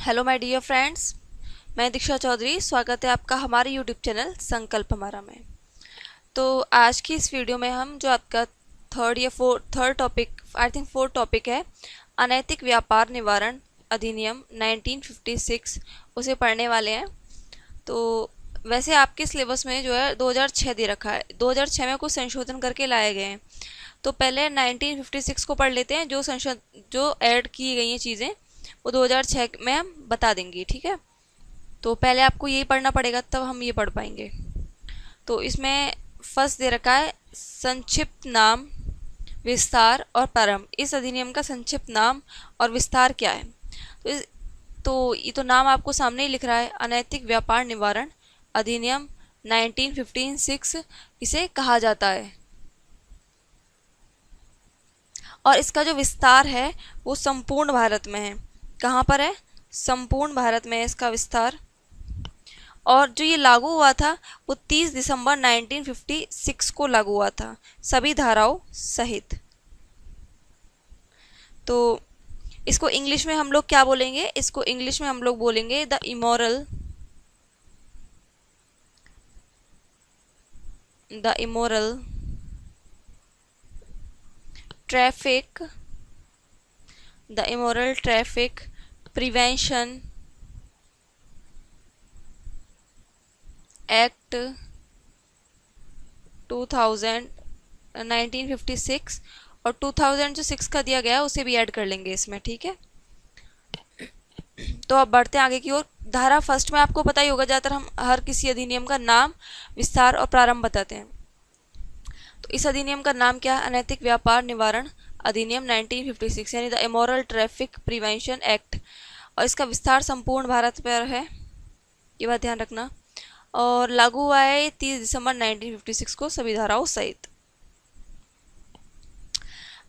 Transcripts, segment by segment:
Hello my dear friends, मैं दीक्षा चौधरी। स्वागत है आपका हमारे यूट्यूब चैनल संकल्प हमारा में। तो आज की इस वीडियो में हम जो आपका third topic, I think fourth topic है, अनैतिक व्यापार निवारण अधिनियम 1956, उसे पढ़ने वाले हैं। तो वैसे आपके सिलेबस में जो है 2006 दे रखा है, 2006 में कुछ संशोधन करके लाए गए हैं। तो पहले 1956 को पढ़ लेते हैं। जो ऐड की गई हैं चीज़ें वो 2006 में हम बता देंगे, ठीक है। तो पहले आपको यही पढ़ना पड़ेगा, तब हम ये पढ़ पाएंगे। तो इसमें फर्स्ट दे रखा है संक्षिप्त नाम, विस्तार और प्रारंभ। इस अधिनियम का संक्षिप्त नाम और विस्तार क्या है? ये तो नाम आपको सामने ही लिख रहा है, अनैतिक व्यापार निवारण अधिनियम 1956 इसे कहा जाता है। और इसका जो विस्तार है वो संपूर्ण भारत में है। कहाँ पर है? संपूर्ण भारत में है इसका विस्तार। और जो ये लागू हुआ था वो 30 दिसंबर 1956 को लागू हुआ था, सभी धाराओं सहित। तो इसको इंग्लिश में हम लोग क्या बोलेंगे? इसको इंग्लिश में हम लोग बोलेंगे the immoral traffic prevention act 1956। और 2000 जो 6 का दिया गया उसे भी ऐड कर लेंगे इसमें, ठीक है। तो अब बढ़ते हैं आगे की ओर। धारा फर्स्ट में आपको पता ही होगा, ज़्यादातर हम हर किसी अधिनियम का नाम, विस्तार और प्रारंभ बताते हैं। तो इस अधिनियम का नाम क्या है? अनैतिक व्यापार निवारण अधिनियम 1956, यानी the immoral traffic prevention act. और इसका विस्तार संपूर्ण भारत पर है, ये बात ध्यान रखना। और लागू हुआ है 30 दिसंबर 1956 को, सभी धाराओं सहित।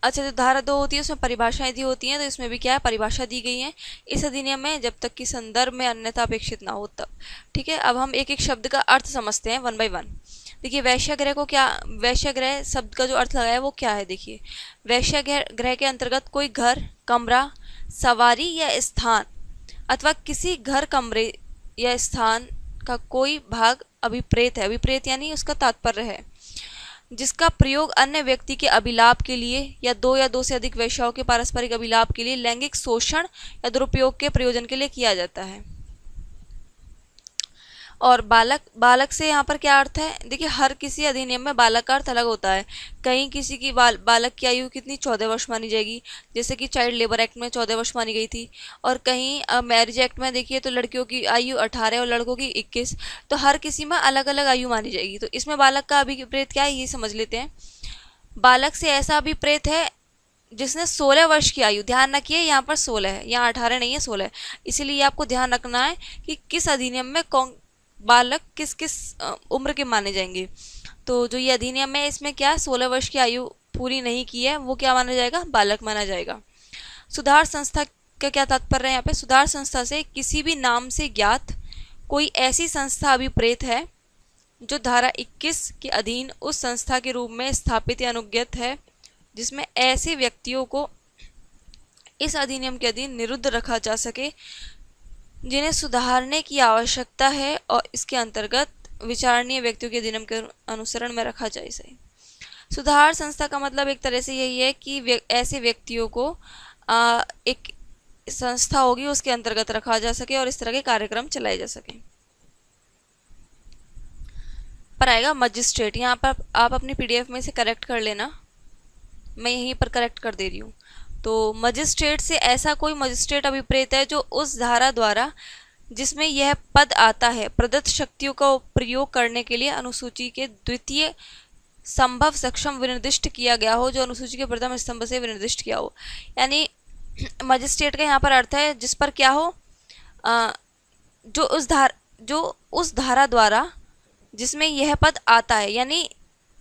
अच्छा, जो धारा 2 होती है उसमें परिभाषाएं दी होती हैं, तो इसमें भी क्या है, परिभाषा दी गई है इस अधिनियम में, जब तक कि संदर्भ में अन्यथा अपेक्षित ना हो तब, ठीक है। अब हम एक एक शब्द का अर्थ समझते हैं वन बाय वन। देखिए, वैश्यागृह शब्द का जो अर्थ लगा है वो क्या है? देखिए, वैश्यागृह के अंतर्गत कोई घर, कमरा, सवारी या स्थान अथवा किसी घर, कमरे या स्थान का कोई भाग अभिप्रेत है। अभिप्रेत यानी उसका तात्पर्य है जिसका प्रयोग अन्य व्यक्ति के अभिलाभ के लिए या दो से अधिक वेश्याओं के पारस्परिक अभिलाभ के लिए, लैंगिक शोषण या दुरुपयोग के प्रयोजन के लिए किया जाता है। और बालक से यहाँ पर क्या अर्थ है? देखिए, हर किसी अधिनियम में बालक का अर्थ अलग होता है। कहीं किसी की बालक की आयु कितनी 14 वर्ष मानी जाएगी, जैसे कि चाइल्ड लेबर एक्ट में 14 वर्ष मानी गई थी। और कहीं मैरिज एक्ट में देखिए तो लड़कियों की आयु 18 और लड़कों की 21। तो हर किसी में अलग अलग आयु मानी जाएगी। तो इसमें बालक का अभिप्रेत क्या है ये समझ लेते हैं। बालक से ऐसा अभिप्रेत है जिसने 16 वर्ष की आयु, ध्यान रखिए यहाँ पर 16 है, यहाँ 18 नहीं है, 16 है। इसीलिए आपको ध्यान रखना है कि किस अधिनियम में कौन बालक किस किस उम्र के माने जाएंगे। तो जो ये अधिनियम है इसमें क्या, 16 वर्ष की आयु पूरी नहीं की है वो क्या माना जाएगा? बालक माना जाएगा। सुधार संस्था का क्या तात्पर्य है यहाँ पे? सुधार संस्था से किसी भी नाम से ज्ञात कोई ऐसी संस्था अभिप्रेत है जो धारा 21 के अधीन उस संस्था के रूप में स्थापित या अनुज्ञत है, जिसमें ऐसे व्यक्तियों को इस अधिनियम के अधीन निरुद्ध रखा जा सके जिन्हें सुधारने की आवश्यकता है और इसके अंतर्गत विचारणीय व्यक्तियों के अधिनियम के अनुसरण में रखा जाए। सही। सुधार संस्था का मतलब एक तरह से यही है कि ऐसे व्यक्तियों को एक संस्था होगी उसके अंतर्गत रखा जा सके और इस तरह के कार्यक्रम चलाए जा सके। पर आएगा मजिस्ट्रेट। यहाँ पर आप अपनी पीडीएफ में से करेक्ट कर लेना, मैं यहीं पर करेक्ट कर दे रही हूँ। तो मजिस्ट्रेट से ऐसा कोई मजिस्ट्रेट अभिप्रेत है जो उस धारा द्वारा जिसमें यह पद आता है प्रदत्त शक्तियों का प्रयोग करने के लिए अनुसूची के द्वितीय संभव सक्षम विनिर्दिष्ट किया गया हो, जो अनुसूची के प्रथम स्तंभ से विनिर्दिष्ट किया हो। यानी मजिस्ट्रेट का यहाँ पर अर्थ है जिस पर क्या हो, जो उस धारा द्वारा जिसमें यह पद आता है, यानी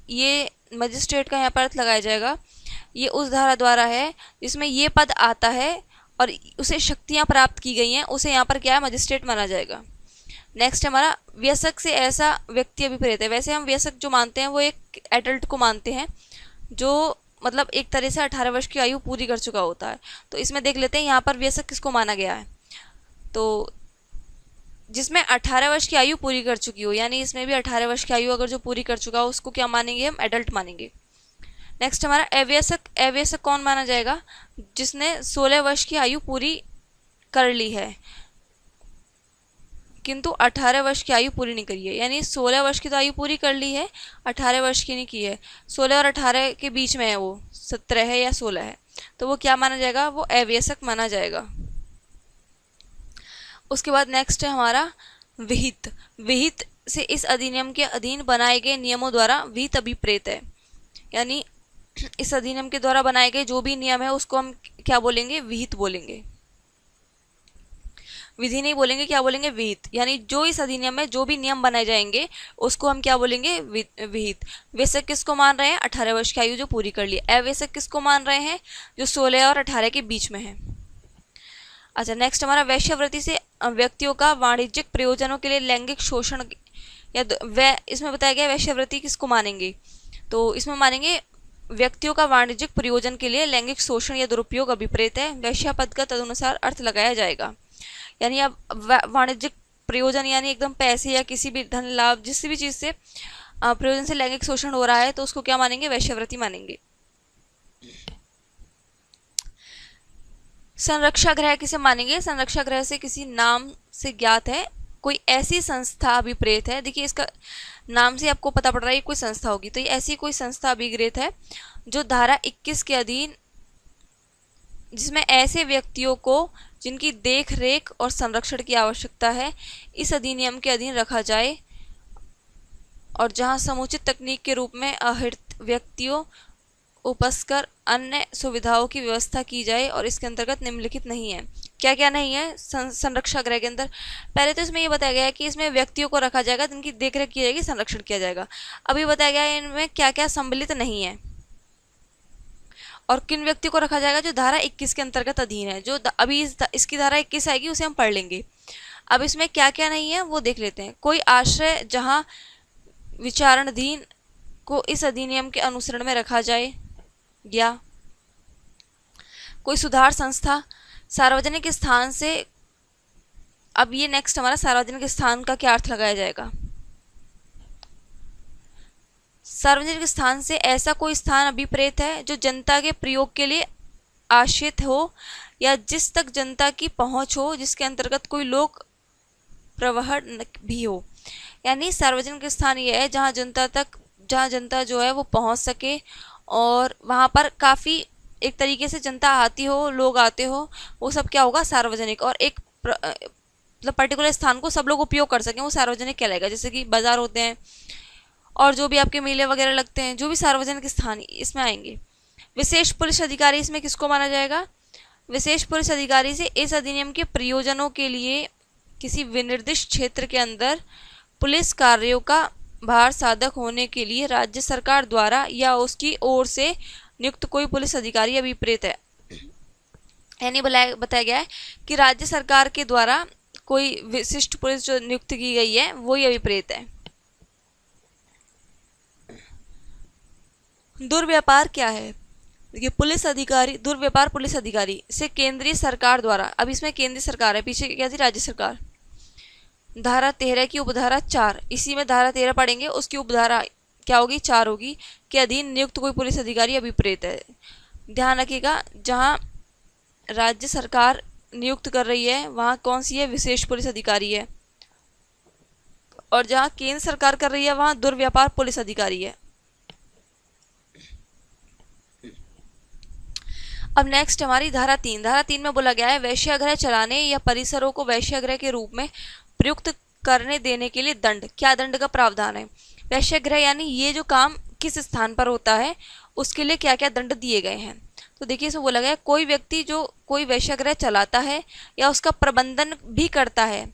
ये मजिस्ट्रेट का यहाँ पर अर्थ लगाया जाएगा, ये उस धारा द्वारा है जिसमें ये पद आता है और उसे शक्तियां प्राप्त की गई हैं, उसे यहाँ पर क्या है, मजिस्ट्रेट माना जाएगा। नेक्स्ट हमारा व्यसक से ऐसा व्यक्ति अभिप्रेत है। वैसे हम व्यसक जो मानते हैं वो एक एडल्ट को मानते हैं जो मतलब एक तरह से 18 वर्ष की आयु पूरी कर चुका होता है। तो इसमें देख लेते हैं यहाँ पर व्यसक किसको माना गया है। तो जिसमें 18 वर्ष की आयु पूरी कर चुकी हो, यानी इसमें भी 18 वर्ष की आयु अगर जो पूरी कर चुका हो उसको क्या मानेंगे हम, एडल्ट मानेंगे। नेक्स्ट हमारा अवयस्क। अवयस्क कौन माना जाएगा, जिसने 16 वर्ष की आयु पूरी कर ली है किंतु 18 वर्ष की आयु पूरी नहीं करी है, यानी 16 वर्ष की तो आयु पूरी कर ली है, 18 वर्ष की नहीं की है, 16 और 18 के बीच में है, वो 17 है या 16 है, तो वो क्या माना जाएगा, वो अवयस्क माना जाएगा। उसके बाद नेक्स्ट है हमारा विहित। विहित से इस अधिनियम के अधीन बनाए गए नियमों द्वारा विहित अभिप्रेत है, यानी इस अधिनियम के द्वारा बनाए गए जो भी नियम है उसको हम क्या बोलेंगे, विहित बोलेंगे, विधि नहीं बोलेंगे, क्या बोलेंगे, विहित। यानी जो इस अधिनियम में जो भी नियम बनाए जाएंगे उसको हम क्या बोलेंगे, विहित। वैसे किसको मान रहे हैं, 18 वर्ष की आयु जो पूरी कर ली। अवैसक किसको मान रहे हैं, जो 16 और 18 के बीच में है। अच्छा, नेक्स्ट हमारा वैश्यावृत्ति से व्यक्तियों का वाणिज्यिक प्रयोजनों के लिए लैंगिक शोषण या इसमें बताया गया वैश्यावृत्ति किसको मानेंगे, तो इसमें मानेंगे व्यक्तियों का वाणिज्यिक प्रयोजन के लिए लैंगिक शोषण या दुरुपयोग अभिप्रेत है। वैश्या पद का तदनुसार अर्थ लगाया जाएगा, यानी अब वाणिज्यिक प्रयोजन यानी एकदम पैसे या किसी भी धन लाभ जिस भी चीज़ से प्रयोजन से लैंगिक शोषण हो रहा है तो उसको क्या मानेंगे, वैश्यावृत्ति मानेंगे। संरक्षा गृह किसे मानेंगे, संरक्षा गृह से किसी नाम से ज्ञात है कोई ऐसी संस्था अभिप्रेत है। देखिए इसका नाम से आपको पता पड़ रहा है कोई संस्था होगी, तो ये ऐसी कोई संस्था अभिप्रेत है जो धारा 21 के अधीन, जिसमें ऐसे व्यक्तियों को जिनकी देख रेख और संरक्षण की आवश्यकता है इस अधिनियम के अधीन रखा जाए, और जहां समुचित तकनीक के रूप में आहृत व्यक्तियों उपस्कर अन्य सुविधाओं की व्यवस्था की जाए, और इसके अंतर्गत निम्नलिखित नहीं है। क्या क्या नहीं है संरक्षा गृह के अंदर, पहले तो इसमें ये बताया गया है कि इसमें व्यक्तियों को रखा जाएगा जिनकी देखरेख की जाएगी, संरक्षण किया जाएगा। अभी बताया गया है इनमें क्या क्या सम्मिलित नहीं है और किन व्यक्तियों को रखा जाएगा, जो धारा 21 के अंतर्गत अधीन है। जो अभी इसकी धारा 21 आएगी उसे हम पढ़ लेंगे। अब इसमें क्या क्या नहीं है वो देख लेते हैं। कोई आश्रय जहां विचारणाधीन को इस अधिनियम के अनुसरण में रखा जाए, या कोई सुधार संस्था सार्वजनिक स्थान से। अब ये नेक्स्ट हमारा सार्वजनिक स्थान का क्या अर्थ लगाया जाएगा, सार्वजनिक स्थान से ऐसा कोई स्थान अभिप्रेत है जो जनता के प्रयोग के लिए आश्रित हो या जिस तक जनता की पहुंच हो, जिसके अंतर्गत कोई लोक प्रवाह भी हो। यानी सार्वजनिक स्थान ये है जहां जनता जो है वो पहुंच सके और वहां पर काफ़ी एक तरीके से जनता आती हो, लोग आते हो, वो सब क्या होगा, सार्वजनिक। और एक मतलब पर्टिकुलर स्थान को सब लोग उपयोग कर सकें, वो सार्वजनिक कहलाएगा। जैसे कि बाजार होते हैं और जो भी आपके मेले वगैरह लगते हैं, जो भी सार्वजनिक स्थान इसमें आएंगे। विशेष पुलिस अधिकारी इसमें किसको माना जाएगा, विशेष पुलिस अधिकारी से इस अधिनियम के प्रयोजनों के लिए किसी विनिर्दिष्ट क्षेत्र के अंदर पुलिस कार्यों का भार साधक होने के लिए राज्य सरकार द्वारा या उसकी ओर से नियुक्त कोई पुलिस अधिकारी अभिप्रेत है। यानी बताया गया है कि राज्य सरकार के द्वारा कोई विशिष्ट पुलिस जो नियुक्त की गई है वही अभिप्रेत है। दुर्व्यापार क्या है, देखिए पुलिस अधिकारी, दुर्व्यापार पुलिस अधिकारी से केंद्रीय सरकार द्वारा, अब इसमें केंद्रीय सरकार है, पीछे क्या थी, राज्य सरकार। धारा 13 की उपधारा 4, इसी में धारा 13 पढ़ेंगे, उसकी उपधारा क्या होगी, 4 होगी, के अधीन नियुक्त कोई पुलिस अधिकारी अभिप्रेत है। ध्यान रखिएगा, जहाँ राज्य सरकार नियुक्त कर रही है वहाँ कौन सी है, विशेष पुलिस अधिकारी है, और जहाँ केंद्र सरकार कर रही है वहाँ दुर्व्यापार पुलिस अधिकारी है। अब नेक्स्ट हमारी धारा 3। धारा 3 में बोला गया है वैश्यागृह चलाने या परिसरों को वैश्यागृह के रूप में प्रयुक्त करने देने के लिए दंड, क्या दंड का प्रावधान है। वैश्यागृह यानी ये जो काम किस स्थान पर होता है उसके लिए क्या क्या दंड दिए गए हैं। तो देखिए इसमें बोला गया है कोई व्यक्ति जो कोई वैश्यागृह चलाता है या उसका प्रबंधन भी करता है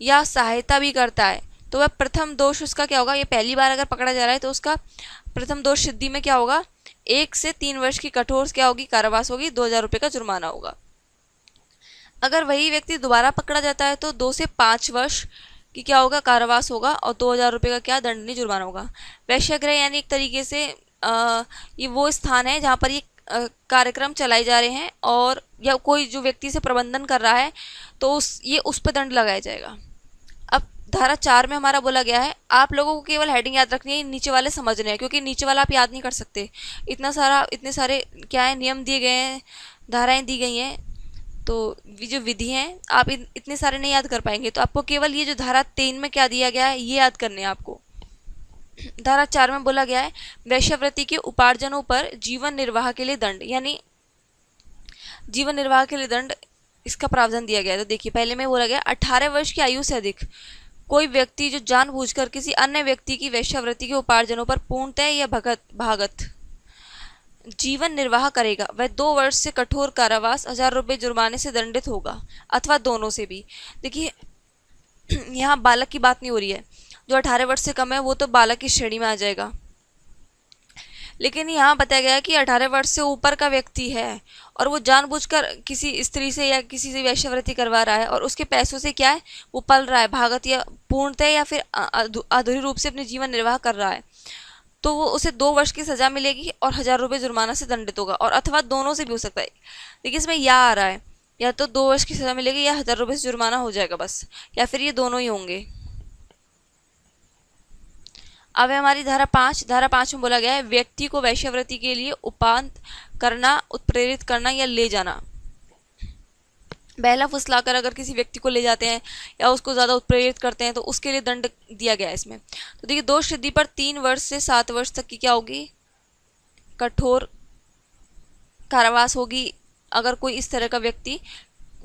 या सहायता भी करता है, तो वह प्रथम दोष उसका क्या होगा, ये पहली बार अगर पकड़ा जा रहा है तो उसका प्रथम दोष सिद्धि में क्या होगा, 1 से 3 वर्ष की कठोर क्या होगी, कारावास होगी, 2000 रुपये का जुर्माना होगा। अगर वही व्यक्ति दोबारा पकड़ा जाता है तो 2 से 5 वर्ष की क्या होगा, कारावास होगा, और 2000 रुपये का क्या दंडनीय जुर्माना होगा। वैश्यागृह यानी एक तरीके से ये वो स्थान है जहाँ पर ये कार्यक्रम चलाए जा रहे हैं और या कोई जो व्यक्ति से प्रबंधन कर रहा है तो उस पर दंड लगाया जाएगा। अब धारा 4 में हमारा बोला गया है, आप लोगों को केवल हेडिंग याद रखनी है, नीचे वाले समझने हैं, क्योंकि नीचे वाला आप याद नहीं कर सकते। इतने सारे क्या है, नियम दिए गए हैं, धाराएं दी गई हैं, तो जो विधि हैं आप इतने सारे नहीं याद कर पाएंगे। तो आपको केवल ये जो धारा 3 में क्या दिया गया है ये याद करने हैं आपको। धारा 4 में बोला गया है, वैश्यावृत्ति के उपार्जनों पर जीवन निर्वाह के लिए दंड, यानी जीवन निर्वाह के लिए दंड, इसका प्रावधान दिया गया है। तो देखिए, पहले में बोला गया 18 वर्ष की आयु से अधिक कोई व्यक्ति जो जानबूझकर किसी अन्य व्यक्ति की वैश्यावृत्ति के उपार्जनों पर पूर्णतः या भागत जीवन निर्वाह करेगा, वह 2 वर्ष से कठोर कारावास, 1000 रुपये जुर्माने से दंडित होगा, अथवा दोनों से भी। देखिए, यहाँ बालक की बात नहीं हो रही है, जो 18 वर्ष से कम है वो तो बालक की श्रेणी में आ जाएगा। लेकिन यहाँ बताया गया कि 18 वर्ष से ऊपर का व्यक्ति है और वो जानबूझकर किसी स्त्री से या किसी से वैश्यावृत्ति करवा रहा है और उसके पैसों से क्या है वो पल रहा है, भागत या पूर्णतः या फिर अधूरी रूप से अपने जीवन निर्वाह कर रहा है, तो वो उसे 2 वर्ष की सजा मिलेगी और 1000 रुपये जुर्माना से दंडित होगा, और अथवा दोनों से भी हो सकता है। देखिए, इसमें या आ रहा है, या तो 2 वर्ष की सजा मिलेगी या 1000 रुपये से जुर्माना हो जाएगा बस, या फिर ये दोनों ही होंगे। अब है हमारी धारा 5। धारा 5 में बोला गया है, व्यक्ति को वैश्यावृत्ति के लिए उपांत करना, उत्प्रेरित करना या ले जाना। बहला फुसलाकर अगर किसी व्यक्ति को ले जाते हैं या उसको ज़्यादा उत्प्रेरित करते हैं तो उसके लिए दंड दिया गया है इसमें। तो देखिए, दोष सिद्धि पर 3 वर्ष से 7 वर्ष तक की क्या होगी, कठोर कारावास होगी। अगर कोई इस तरह का व्यक्ति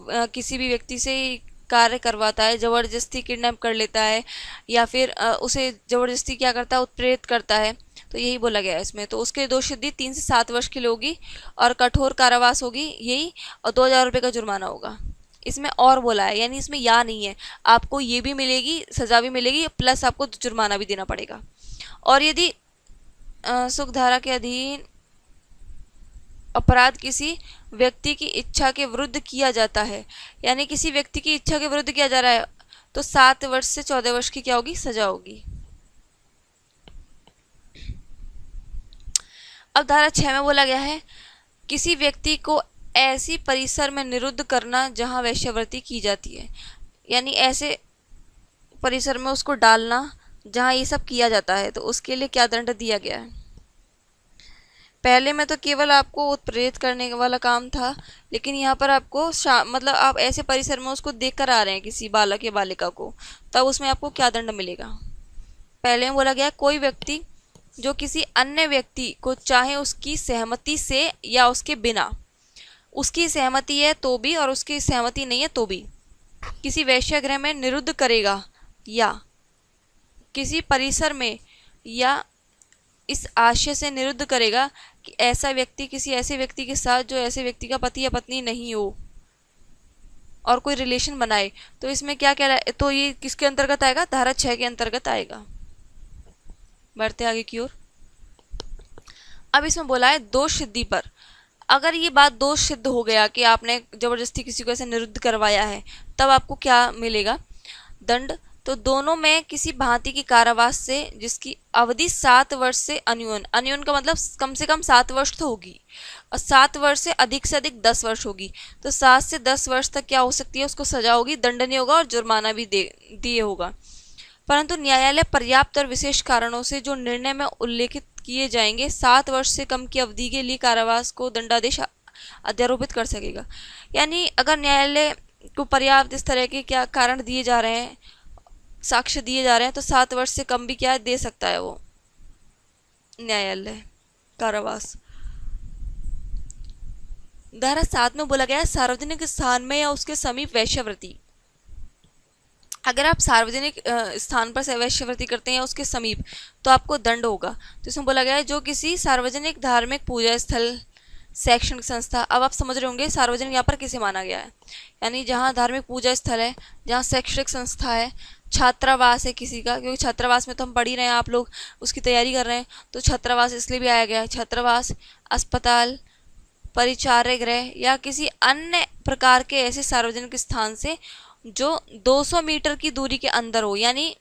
किसी भी व्यक्ति से कार्य करवाता है, ज़बरदस्ती किडनैप कर लेता है या फिर उसे ज़बरदस्ती क्या करता है, उत्प्रेरित करता है, तो यही बोला गया है इसमें। तो उसके दोष सिद्धि 3 से 7 वर्ष के लिए होगी और कठोर कारावास होगी यही, और 2000 रुपये का जुर्माना होगा। इसमें और बोला है, यानी इसमें या नहीं है, आपको ये भी मिलेगी, सज़ा भी मिलेगी, प्लस आपको जुर्माना भी देना पड़ेगा। और यदि सुखधारा के अधीन अपराध किसी व्यक्ति की इच्छा के विरुद्ध किया जाता है, यानी किसी व्यक्ति की इच्छा के विरुद्ध किया जा रहा है, तो 7 वर्ष से 14 वर्ष की क्या होगी, सजा होगी। अब धारा 6 में बोला गया है, किसी व्यक्ति को ऐसी परिसर में निरुद्ध करना जहां वैश्यावृत्ति की जाती है, यानी ऐसे परिसर में उसको डालना जहां ये सब किया जाता है, तो उसके लिए क्या दंड दिया गया है। पहले में तो केवल आपको उत्प्रेरित करने वाला काम था, लेकिन यहाँ पर आपको मतलब आप ऐसे परिसर में उसको देख कर आ रहे हैं किसी बालक या बालिका को, तब उसमें आपको क्या दंड मिलेगा। पहले में बोला गया, कोई व्यक्ति जो किसी अन्य व्यक्ति को चाहे उसकी सहमति से या उसके बिना, उसकी सहमति है तो भी और उसकी सहमति नहीं है तो भी, किसी वेश्यागृह में निरुद्ध करेगा या किसी परिसर में या इस आशय से निरुद्ध करेगा कि ऐसा व्यक्ति किसी ऐसे व्यक्ति के साथ जो ऐसे व्यक्ति का पति या पत्नी नहीं हो और कोई रिलेशन बनाए, तो इसमें क्या कह रहा है, तो ये किसके अंतर्गत आएगा, धारा 6 के अंतर्गत आएगा। बढ़ते आगे की ओर। अब इसमें बोला है दोष सिद्धि पर, अगर ये बात दोष सिद्ध हो गया कि आपने जबरदस्ती किसी को ऐसे निरुद्ध करवाया है, तब आपको क्या मिलेगा, दंड। तो दोनों में किसी भांति की कारावास से जिसकी अवधि 7 वर्ष से अन्यून का मतलब कम से कम 7 वर्ष तो होगी, और 7 वर्ष से अधिक 10 वर्ष होगी। तो 7 से 10 वर्ष तक क्या हो सकती है, उसको सजा होगी, दंड नहीं होगा और जुर्माना भी दिए होगा। परंतु न्यायालय पर्याप्त और विशेष कारणों से जो निर्णय में उल्लेखित किए जाएंगे 7 वर्ष से कम की अवधि के लिए कारावास को दंडादेश अध्यारोपित कर सकेगा। यानी अगर न्यायालय को पर्याप्त इस तरह के क्या कारण दिए जा रहे हैं, साक्ष्य दिए जा रहे हैं, तो 7 वर्ष से कम भी क्या दे सकता है वो न्यायालय कारावास। धारा 7 में बोला गया है, सार्वजनिक स्थान में या उसके समीप वैश्यावृत्ति। अगर आप सार्वजनिक स्थान पर वैश्यावृत्ति करते हैं या उसके समीप, तो आपको दंड होगा। तो इसमें बोला गया है, जो किसी सार्वजनिक धार्मिक पूजा स्थल, शैक्षणिक संस्था, अब आप समझ रहे होंगे सार्वजनिक यहाँ पर किसे माना गया है, यानी जहाँ धार्मिक पूजा स्थल है, जहाँ शैक्षणिक संस्था है, छात्रावास है किसी का, क्योंकि छात्रावास में तो हम पढ़ ही रहे हैं, आप लोग उसकी तैयारी कर रहे हैं, तो छात्रावास इसलिए भी आया गया है। छात्रावास, अस्पताल, परिचार्य गृह या किसी अन्य प्रकार के ऐसे सार्वजनिक स्थान से जो 200 मीटर की दूरी के अंदर हो, यानी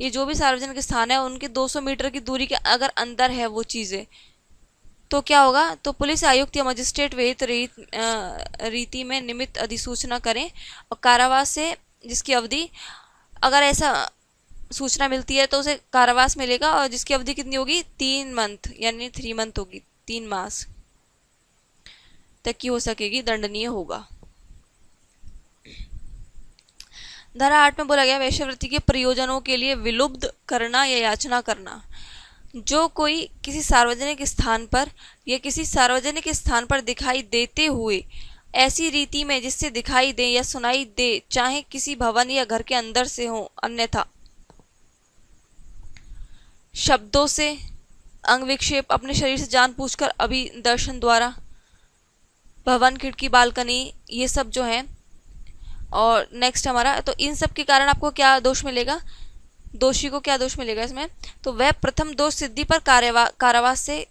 ये जो भी सार्वजनिक स्थान है उनके 200 मीटर की दूरी के अगर अंदर है वो चीज़ें, तो क्या होगा, तो पुलिस आयुक्त या मजिस्ट्रेट विहित रीति में निमित्त अधिसूचना करें और कारावास से जिसकी अवधि, अगर ऐसा सूचना मिलती है तो उसे कारावास मिलेगा, और जिसकी अवधि कितनी होगी, 3 मंथ यानी 3 मंथ होगी, 3 मास तक की हो सकेगी, दंडनीय होगा। धारा 8 में बोला गया वेश्यावृत्ति के प्रयोजनों के लिए विलुब्ध करना या याचना करना। जो कोई किसी सार्वजनिक स्थान पर या किसी सार्वजनिक स्थान पर दिखाई देते हुए ऐसी रीति में जिससे दिखाई दे या सुनाई दे, चाहे किसी भवन या घर के अंदर से हो, अन्यथा शब्दों से, अंग विक्षेप, अपने शरीर से जानबूझकर अभिदर्शन द्वारा, भवन, खिड़की, बालकनी, ये सब जो है। और नेक्स्ट हमारा, तो इन सब के कारण आपको क्या दोष मिलेगा, दोषी को क्या दोष मिलेगा इसमें, तो वह प्रथम दोष सिद्धि पर कारावास से,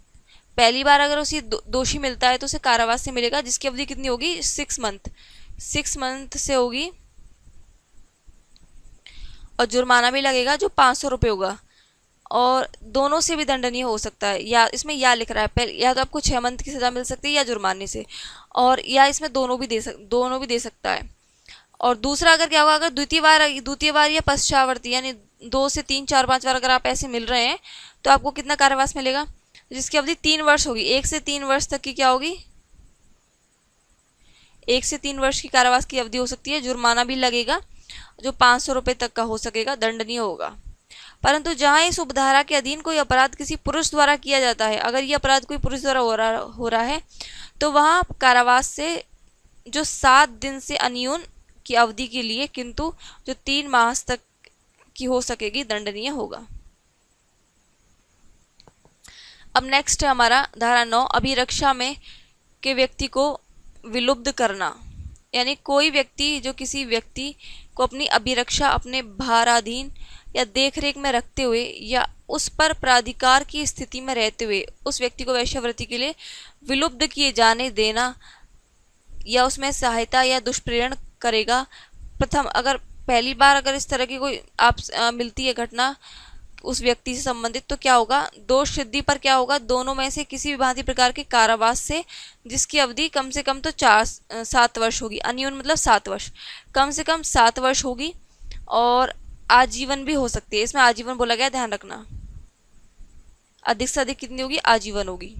पहली बार अगर उसी दोषी मिलता है तो उसे कारावास से मिलेगा, जिसकी अवधि कितनी होगी, 6 मंथ से होगी, और जुर्माना भी लगेगा जो 500 रुपये होगा, और दोनों से भी दंडनीय हो सकता है। या इसमें या लिख रहा है, पहले या तो आपको 6 मंथ की सज़ा मिल सकती है या जुर्माने से, और या इसमें दोनों भी दे सकता है। और दूसरा अगर क्या होगा, अगर द्वितीय बार या पश्चावर्ती यानी 2 से 3, 4, 5 बार अगर आप ऐसे मिल रहे हैं तो आपको कितना कारावास मिलेगा, जिसकी अवधि 3 वर्ष होगी। 1 से 3 वर्ष तक की क्या होगी, 1 से 3 वर्ष की कारावास की अवधि हो सकती है। जुर्माना भी लगेगा जो 500 रुपये तक का हो सकेगा, दंडनीय होगा। परंतु जहां इस उपधारा के अधीन कोई अपराध किसी पुरुष द्वारा किया जाता है, अगर ये अपराध कोई पुरुष द्वारा हो रहा है तो वहां कारावास से जो 7 दिन से अन्यून की अवधि के लिए, किंतु जो 3 मास तक की हो सकेगी, दंडनीय होगा। अब नेक्स्ट है हमारा धारा 9, अभिरक्षा में के व्यक्ति को विलुब्ध करना। यानी कोई व्यक्ति जो किसी व्यक्ति को अपनी अभिरक्षा, अपने भाराधीन या देखरेख में रखते हुए या उस पर प्राधिकार की स्थिति में रहते हुए उस व्यक्ति को वेश्यावृत्ति के लिए विलुब्ध किए जाने देना या उसमें सहायता या दुष्प्रेरण करेगा। प्रथम, अगर पहली बार अगर इस तरह की कोई मिलती है घटना उस व्यक्ति से संबंधित, तो क्या होगा, दोष सिद्धि पर क्या होगा, दोनों में से किसी भी भांति प्रकार के कारावास से, जिसकी अवधि कम से कम तो 7 वर्ष होगी, अन्यून मतलब 7 वर्ष, कम से कम 7 वर्ष होगी, और आजीवन भी हो सकती है। इसमें आजीवन बोला गया, ध्यान रखना, अधिक से अधिक कितनी होगी, आजीवन होगी।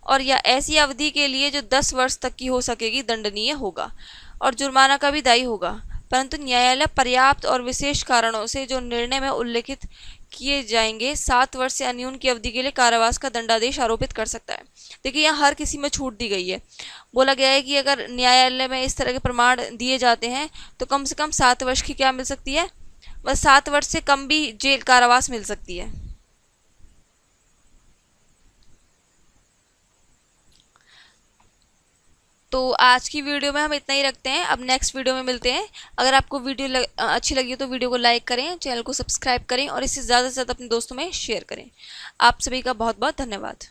और या ऐसी अवधि के लिए जो 10 वर्ष तक की हो सकेगी, दंडनीय होगा, और जुर्माना का भी दायी होगा। परंतु न्यायालय पर्याप्त और विशेष कारणों से जो निर्णय में उल्लेखित किए जाएंगे 7 वर्ष से अन्यून की अवधि के लिए कारावास का दंडादेश आरोपित कर सकता है। देखिए यहाँ हर किसी में छूट दी गई है। बोला गया है कि अगर न्यायालय में इस तरह के प्रमाण दिए जाते हैं तो कम से कम 7 वर्ष की क्या मिल सकती है, बस 7 वर्ष से कम भी जेल कारावास मिल सकती है। तो आज की वीडियो में हम इतना ही रखते हैं, अब नेक्स्ट वीडियो में मिलते हैं। अगर आपको वीडियो अच्छी लगी हो तो वीडियो को लाइक करें, चैनल को सब्सक्राइब करें और इसे ज़्यादा से ज़्यादा अपने दोस्तों में शेयर करें। आप सभी का बहुत बहुत धन्यवाद।